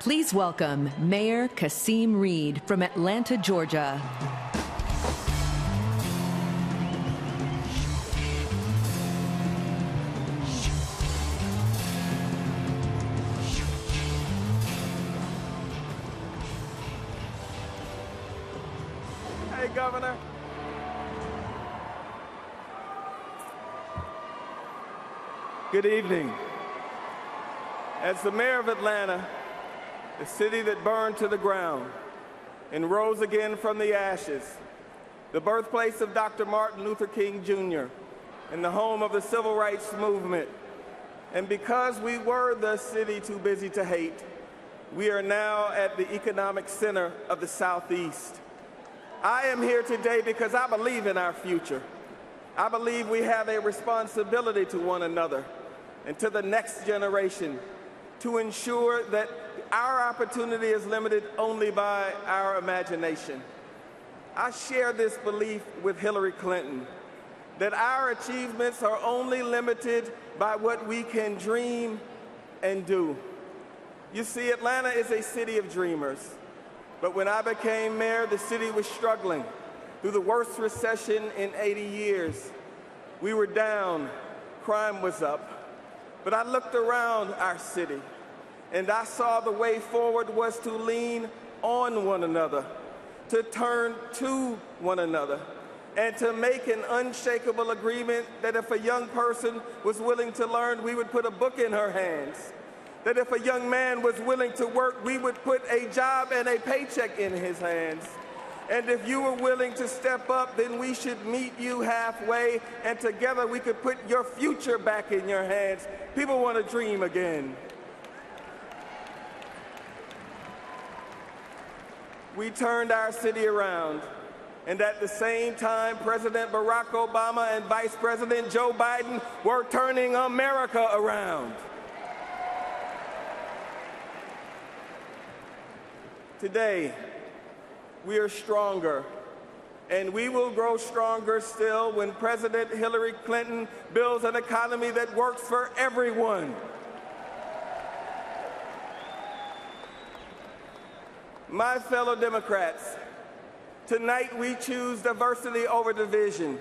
Please welcome Mayor Kasim Reed from Atlanta, Georgia. Hey, Governor. Good evening. As the mayor of Atlanta, the city that burned to the ground and rose again from the ashes, the birthplace of Dr. Martin Luther King Jr. and the home of the Civil Rights Movement, and because we were the city too busy to hate, we are now at the economic center of the Southeast. I am here today because I believe in our future. I believe we have a responsibility to one another and to the next generation to ensure that our opportunity is limited only by our imagination. I share this belief with Hillary Clinton, that our achievements are only limited by what we can dream and do. You see, Atlanta is a city of dreamers, but when I became mayor, the city was struggling through the worst recession in 80 years. We were down, crime was up, but I looked around our city and I saw the way forward was to lean on one another, to turn to one another, and to make an unshakable agreement that if a young person was willing to learn, we would put a book in her hands. That if a young man was willing to work, we would put a job and a paycheck in his hands. And if you were willing to step up, then we should meet you halfway, and together we could put your future back in your hands. People want to dream again. We turned our city around, and at the same time, President Barack Obama and Vice President Joe Biden were turning America around. Today, we are stronger, and we will grow stronger still when President Hillary Clinton builds an economy that works for everyone. My fellow Democrats, tonight we choose diversity over division.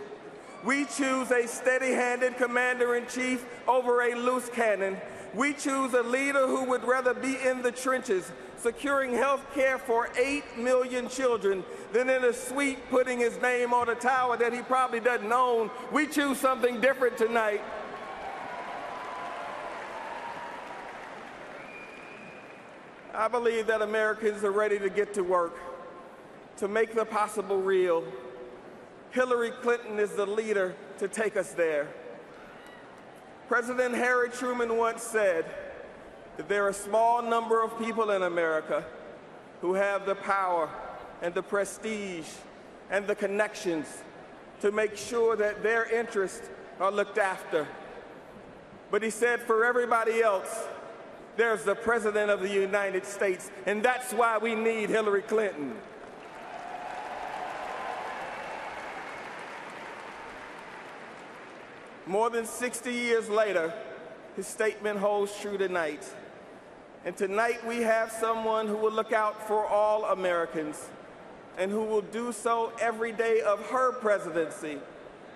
We choose a steady-handed commander-in-chief over a loose cannon. We choose a leader who would rather be in the trenches, securing health care for 8 million children, than in a suite putting his name on a tower that he probably doesn't own. We choose something different tonight. I believe that Americans are ready to get to work, to make the possible real. Hillary Clinton is the leader to take us there. President Harry Truman once said that there are a small number of people in America who have the power and the prestige and the connections to make sure that their interests are looked after. But he said for everybody else, there's the President of the United States, and that's why we need Hillary Clinton. More than 60 years later, his statement holds true tonight. And tonight we have someone who will look out for all Americans and who will do so every day of her presidency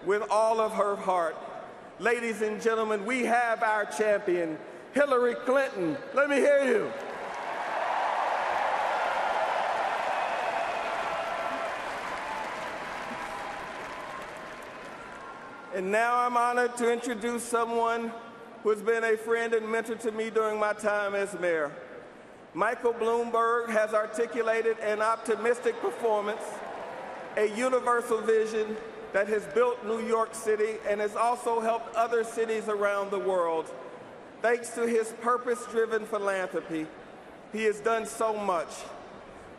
with all of her heart. Ladies and gentlemen, we have our champion, Hillary Clinton. Let me hear you. And now I'm honored to introduce someone who has been a friend and mentor to me during my time as mayor. Michael Bloomberg has articulated an optimistic performance, a universal vision that has built New York City and has also helped other cities around the world. Thanks to his purpose-driven philanthropy, he has done so much.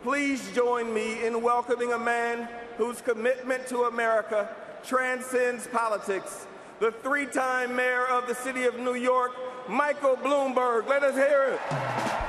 Please join me in welcoming a man whose commitment to America transcends politics, the three-time mayor of the city of New York, Michael Bloomberg. Let us hear it.